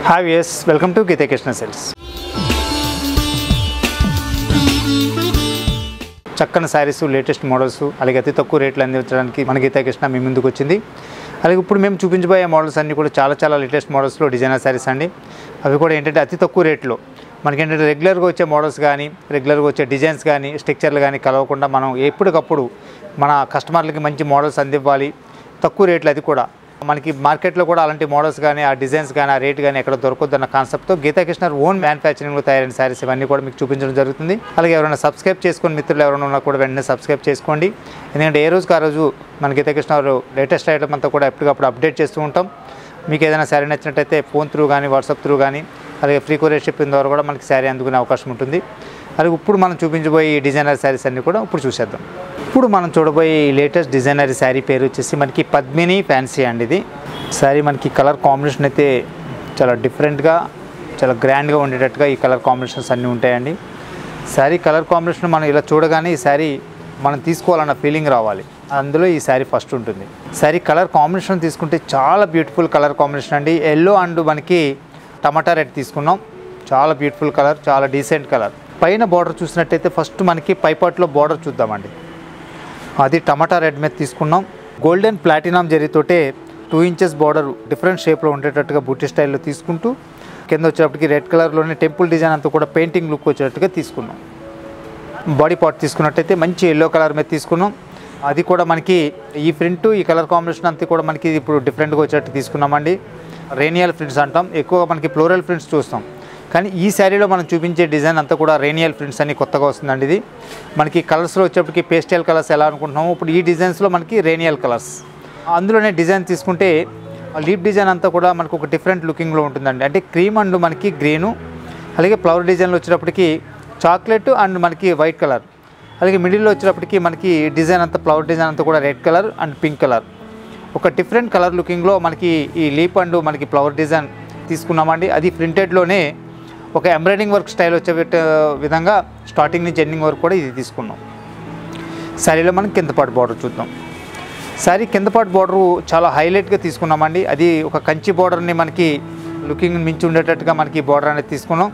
Hi yes welcome to Geetakrishna sales. చక్కని saris, latest models, అలాగే అతి తక్కువ రేట్లు అందించడానికి మన గీతాకృష్ణ మీ ముందుకు వచ్చింది. అలాగే ఇప్పుడు మేము చూపించబోయే మోడల్స్ అన్నీ కూడా చాలా లేటెస్ట్ మోడల్స్లో డిజైనర్ శారీస్ అండి. అవి కూడా ఏంటంటే అతి తక్కువ రేట్లో మనకేంటంటే రెగ్యులర్గా వచ్చే మోడల్స్ కానీ, రెగ్యులర్గా వచ్చే డిజైన్స్ కానీ, స్ట్రక్చర్లు కానీ కలవకుండా మనం ఎప్పటికప్పుడు మన కస్టమర్లకి మంచి మోడల్స్ అందివ్వాలి, తక్కువ రేట్లు. అది కూడా మనకి మార్కెట్లో కూడా అలాంటి మోడల్స్ కానీ, ఆ డిజైన్స్ కానీ, ఆ రేట్ కానీ ఎక్కడ దొరకొద్దన్న కాన్సెప్ట్తో గీతాకృష్ణ ఓన్ మ్యానుఫ్యాక్చరింగ్లో తయారైన శారీస్ ఇవన్నీ కూడా మీకు చూపించడం జరుగుతుంది. అలాగే ఎవరైనా సబ్స్క్రైబ్ చేసుకొని మిత్రులు ఎవరైనా ఉన్నా కూడా వెంటనే సబ్స్క్రైబ్ చేసుకోండి. ఎందుకంటే ఏ రోజుకి ఆ రోజు మన గీతాకృష్ణ లేటెస్ట్ ఐటమ్ అంతా కూడా ఎప్పటికప్పుడు అప్డేట్ చేస్తూ ఉంటాం. మీకు ఏదైనా శారీ నచ్చినట్టయితే ఫోన్ త్రూ కానీ, వాట్సాప్ త్రూ కానీ, అలాగే ఫ్రీ కొరియర్ షిప్పింగ్ ద్వారా కూడా మనకి శారీ అందుకునే అవకాశం ఉంటుంది. అలాగే ఇప్పుడు మనం చూపించబోయే ఈ డిజైనర్ శారీస్ అన్నీ కూడా ఇప్పుడు చూసేద్దాం. ఇప్పుడు మనం చూడబోయే ఈ లేటెస్ట్ డిజైనర్ శారీ పేరు వచ్చేసి మనకి పద్మిని ఫ్యాన్సీ అండి. ఇది శారీ మనకి కలర్ కాంబినేషన్ అయితే చాలా డిఫరెంట్గా, చాలా గ్రాండ్గా ఉండేటట్టుగా ఈ కలర్ కాంబినేషన్స్ అన్నీ ఉంటాయండి. శారీ కలర్ కాంబినేషన్ మనం ఇలా చూడగానే ఈ శారీ మనం తీసుకోవాలన్న ఫీలింగ్ రావాలి, అందులో ఈ శారీ ఫస్ట్ ఉంటుంది. శారీ కలర్ కాంబినేషన్ తీసుకుంటే చాలా బ్యూటిఫుల్ కలర్ కాంబినేషన్ అండి. ఎల్లో అండ్ మనకి టమాటా రెడ్ తీసుకున్నాం. చాలా బ్యూటిఫుల్ కలర్, చాలా డీసెంట్ కలర్. పైన బార్డర్ చూసినట్టయితే ఫస్ట్ మనకి పైపాట్లో బార్డర్ చూద్దామండి. అది టమాటా రెడ్ మీద తీసుకున్నాం. గోల్డెన్ ప్లాటినం జరీతోటే 2 ఇంచెస్ బార్డర్ డిఫరెంట్ షేప్లో ఉండేటట్టుగా బూటీ స్టైల్లో తీసుకుంటూ కింద వచ్చేటప్పటికి రెడ్ కలర్లోనే టెంపుల్ డిజైన్ అంతా కూడా పెయింటింగ్ లుక్ వచ్చేటట్టుగా తీసుకున్నాం. బాడీ పార్ట్ తీసుకున్నట్టయితే మంచి ఎల్లో కలర్ మీద తీసుకున్నాం. అది కూడా మనకి ఈ ప్రింట్, ఈ కలర్ కాంబినేషన్ అంతా కూడా మనకి ఇప్పుడు డిఫరెంట్గా వచ్చేటట్టు తీసుకున్నామండి. రేనియల్ ప్రింట్స్ అంటాం, ఎక్కువగా మనకి ఫ్లోరల్ ప్రింట్స్ చూస్తాం, కానీ ఈ శారీలో మనం చూపించే డిజైన్ అంతా కూడా రేనియల్ ప్రింట్స్ అని కొత్తగా వస్తుందండి. ఇది మనకి కలర్స్లో వచ్చేప్పటికి పేస్టల్ కలర్స్ ఎలా అనుకుంటున్నాము, ఇప్పుడు ఈ డిజైన్స్లో మనకి రేనియల్ కలర్స్. అందులోనే డిజైన్ తీసుకుంటే లీప్ డిజైన్ అంతా కూడా మనకు ఒక డిఫరెంట్ లుకింగ్లో ఉంటుందండి. అంటే క్రీమ్ అండ్ మనకి గ్రీను, అలాగే ఫ్లవర్ డిజైన్లో వచ్చేటప్పటికి చాక్లెట్ అండ్ మనకి వైట్ కలర్, అలాగే మిడిల్లో వచ్చేటప్పటికి మనకి డిజైన్ అంతా ఫ్లవర్ డిజైన్ అంతా కూడా red colour and pink colour. ఒక డిఫరెంట్ కలర్ లుకింగ్లో మనకి ఈ లీప్ అండ్ మనకి ఫ్లవర్ డిజైన్ తీసుకున్నామండి. అది ప్రింటెడ్లోనే ఒక ఎంబ్రాయిడింగ్ వర్క్ స్టైల్ వచ్చే విధంగా స్టార్టింగ్ నుంచి ఎండింగ్ వరకు కూడా ఇది తీసుకున్నాం. శారీలో మనం కిందపాటు బార్డర్ చూద్దాం. శారీ కిందపాటు బార్డరు చాలా హైలైట్గా తీసుకున్నామండి. అది ఒక కంచి బార్డర్ని మనకి లుకింగ్ మించి ఉండేటట్టుగా మనకి బార్డర్ అనేది తీసుకున్నాం.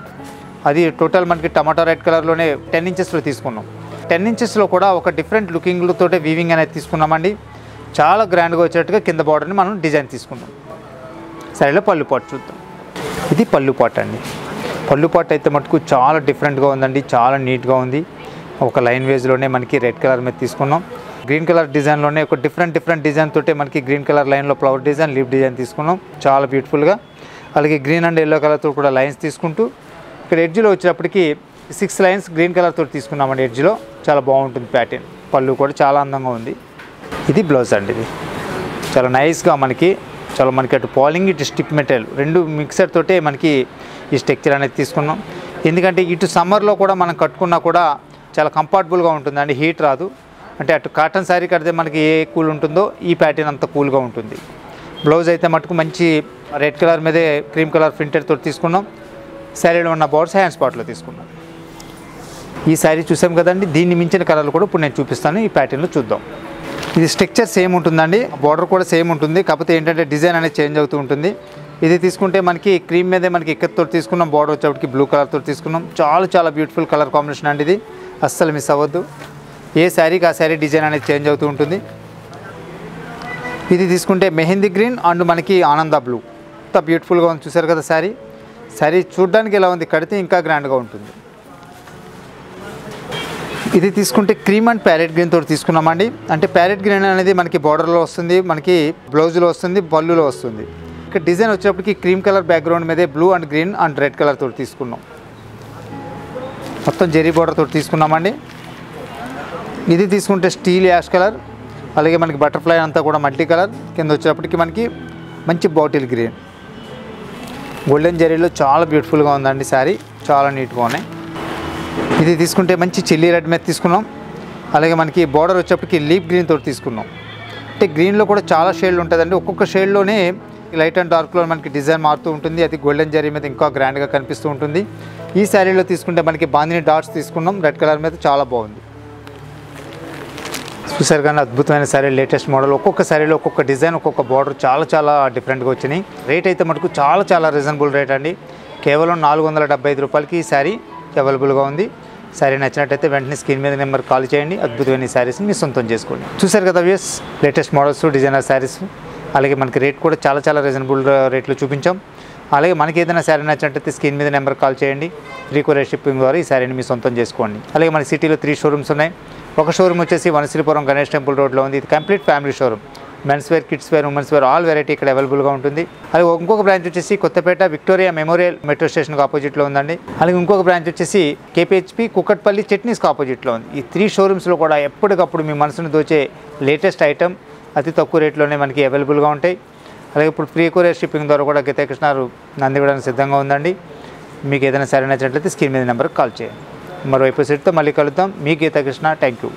అది టోటల్ మనకి టమాటా రెడ్ కలర్లోనే 10 ఇంచెస్లో తీసుకున్నాం. 10 ఇంచెస్లో కూడా ఒక డిఫరెంట్ లుకింగ్లతో వీవింగ్ అనేది తీసుకున్నామండి. చాలా గ్రాండ్గా వచ్చేటట్టుగా కింద బార్డర్ని మనం డిజైన్ తీసుకున్నాం. శారీలో పళ్ళు పాటు చూద్దాం. ఇది పళ్ళు పాటు అండి. పళ్ళు పాటు అయితే మటుకు చాలా డిఫరెంట్గా ఉందండి, చాలా నీట్గా ఉంది. ఒక లైన్ వేజ్లోనే మనకి రెడ్ కలర్ మీద తీసుకున్నాం. గ్రీన్ కలర్ డిజైన్లోనే ఒక డిఫరెంట్ డిజైన్ తోటే మనకి గ్రీన్ కలర్ లైన్లో ఫ్లవర్ డిజైన్, లీఫ్ డిజైన్ తీసుకున్నాం. చాలా బ్యూటిఫుల్గా. అలాగే గ్రీన్ అండ్ ఎల్లో కలర్తో కూడా లైన్స్ తీసుకుంటూ ఇక్కడ ఎడ్జ్లో వచ్చేటప్పటికి 6 లైన్స్ గ్రీన్ కలర్తో తీసుకున్నామండి. ఎడ్జ్లో చాలా బాగుంటుంది ప్యాటర్న్. పళ్ళు కూడా చాలా అందంగా ఉంది. ఇది బ్లౌజ్ అండి. ఇది చాలా నైస్గా మనకి అటు పాలింగ్, ఇటు స్టిక్ మెటీరియల్ రెండు మిక్సర్ తోటే మనకి ఈ స్ట్రక్చర్ అనేది తీసుకున్నాం. ఎందుకంటే ఇటు సమ్మర్లో కూడా మనం కట్టుకున్నా కూడా చాలా కంఫర్టబుల్గా ఉంటుందండి, హీట్ రాదు. అంటే అటు కాటన్ శారీ కడితే మనకి ఏ కూల్ ఉంటుందో ఈ ప్యాటర్న్ అంత కూల్గా ఉంటుంది. బ్లౌజ్ అయితే మటుకు మంచి రెడ్ కలర్ మీదే క్రీమ్ కలర్ ప్రింటెడ్ తోటి తీసుకున్నాం. శారీలో ఉన్న బార్డర్స్ హ్యాండ్ స్పాట్లో తీసుకున్నాం. ఈ శారీ చూసాం కదండి, దీన్ని మించిన కలర్లు కూడా ఇప్పుడు నేను చూపిస్తాను. ఈ ప్యాటర్న్లో చూద్దాం. ఇది స్ట్రక్చర్ సేమ్ ఉంటుందండి, బార్డర్ కూడా సేమ్ ఉంటుంది, కాకపోతే ఏంటంటే డిజైన్ అనేది చేంజ్ అవుతూ ఉంటుంది. ఇది తీసుకుంటే మనకి క్రీమ్ మీదే మనకి ఇక్కత్తో తీసుకున్నాం. బార్డర్ వచ్చేప్పటికి బ్లూ కలర్తో తీసుకున్నాం. చాలా బ్యూటిఫుల్ కలర్ కాంబినేషన్ అండి. ఇది అస్సలు మిస్ అవ్వద్దు. ఏ శారీకి ఆ శారీ డిజైన్ అనేది చేంజ్ అవుతూ ఉంటుంది. ఇది తీసుకుంటే మెహందీ గ్రీన్ అండ్ మనకి ఆనంద బ్లూ. అంత బ్యూటిఫుల్గా ఉంది. చూసారు కదా శారీ చూడడానికి ఎలా ఉంది, కడితే ఇంకా గ్రాండ్గా ఉంటుంది. ఇది తీసుకుంటే క్రీమ్ అండ్ ప్యారెట్ గ్రీన్ తోటి తీసుకున్నామండి. అంటే ప్యారెట్ గ్రీన్ అనేది మనకి బార్డర్లో వస్తుంది, మనకి బ్లౌజ్లో వస్తుంది, పళ్ళులో వస్తుంది. ఇక్కడ డిజైన్ వచ్చేటప్పటికి క్రీమ్ కలర్ బ్యాక్గ్రౌండ్ మీదే blue and green and red colour తోటి తీసుకున్నాం. మొత్తం జెరీ బార్డర్ తోటి తీసుకున్నామండి. ఇది తీసుకుంటే స్టీల్ యాష్ కలర్, అలాగే మనకి బటర్ఫ్లై అంతా కూడా మల్టీ కలర్. కింద వచ్చేటప్పటికి మనకి మంచి బాటిల్ గ్రీన్, గోల్డెన్ జెరీలో చాలా బ్యూటిఫుల్గా ఉందండి. శారీ చాలా నీట్గా ఉన్నాయి. ఇది తీసుకుంటే మంచి చిల్లీ రెడ్ మీద తీసుకున్నాం. అలాగే మనకి బార్డర్ వచ్చేప్పటికి లీప్ గ్రీన్ తోటి తీసుకున్నాం. అంటే గ్రీన్లో కూడా చాలా షేడ్లు ఉంటుందండి. ఒక్కొక్క షేడ్లోనే లైట్ అండ్ డార్క్లో మనకి డిజైన్ మారుతూ ఉంటుంది. అది గోల్డెన్ జరీ మీద ఇంకా గ్రాండ్గా కనిపిస్తూ ఉంటుంది. ఈ శారీలో తీసుకుంటే మనకి బాందిని డాట్స్ తీసుకున్నాం రెడ్ కలర్ మీద, చాలా బాగుంది. చూసారు కానీ అద్భుతమైన శారీ, లేటెస్ట్ మోడల్. ఒక్కొక్క శారీలో ఒక్కొక్క డిజైన్, ఒక్కొక్క బార్డర్ చాలా డిఫరెంట్గా వచ్చినాయి. రేట్ అయితే మటుకు చాలా రీజనబుల్ రేట్ అండి. కేవలం 475 రూపాయలకి ఈ శారీ అవైలబుల్గా ఉంది. శారీ నచ్చినట్టయితే వెంటనే స్క్రీన్ మీద నెంబర్ కాల్ చేయండి. అద్భుతమైన శారీస్ని మీ సొంతం చేసుకోండి. చూసారు కదా views, latest models, designer saris, అలాగే మనకి రేట్ కూడా చాలా రీజనబుల్ రేట్లో చూపించాం. అలాగే మనకి ఏదైనా శారీ నచ్చినట్టయితే స్క్రీన్ మీద నెంబర్ కాల్ చేయండి. ఫ్రీ కొరియర్ షిప్పింగ్ ద్వారా ఈ శారీని మీ సొంతం చేసుకోండి. అలాగే మన సిటీలో 3 షోరూమ్స్ ఉన్నాయి. ఒక షోరూమ్ వచ్చేసి వనశ్రీపురం గణేష్ టెంపుల్ రోడ్లో ఉంది. ఇది complete family showroom. Men's wear, kids wear, women's wear all variety ఇక్కడ అవైలబుల్గా ఉంటుంది. అలాగే ఇంకొక బ్రాంచ్ వచ్చేసి కొత్తపేట విక్టోరియా మెమోరియల్ మెట్రో స్టేషన్కి ఆపోజిట్లో ఉందండి. అలాగే ఇంకొక బ్రాంచ్ వచ్చేసి కేపీహెచ్పి కుకట్పల్లి చట్నీస్కి ఆపోజిట్లో ఉంది. ఈ 3 షోరూమ్స్లో కూడా ఎప్పటికప్పుడు మీ మనసును దోచే లేటెస్ట్ ఐటమ్ అతి తక్కువ రేట్లోనే మనకి అవైలబుల్గా ఉంటాయి. అలాగే ఇప్పుడు ఫ్రీ కొరియర్ షిప్పింగ్ ద్వారా కూడా గీతా కృష్ణ నంది ఇవ్వడానికి సిద్ధంగా ఉందండి. మీకు ఏదైనా సరే నచ్చినట్లయితే స్క్రీన్ మీద నెంబర్కి కాల్ చేయండి. మరో ఎపిసోడ్తో మళ్ళీ కలుద్దాం. మీ గీతా కృష్ణ. Thank you.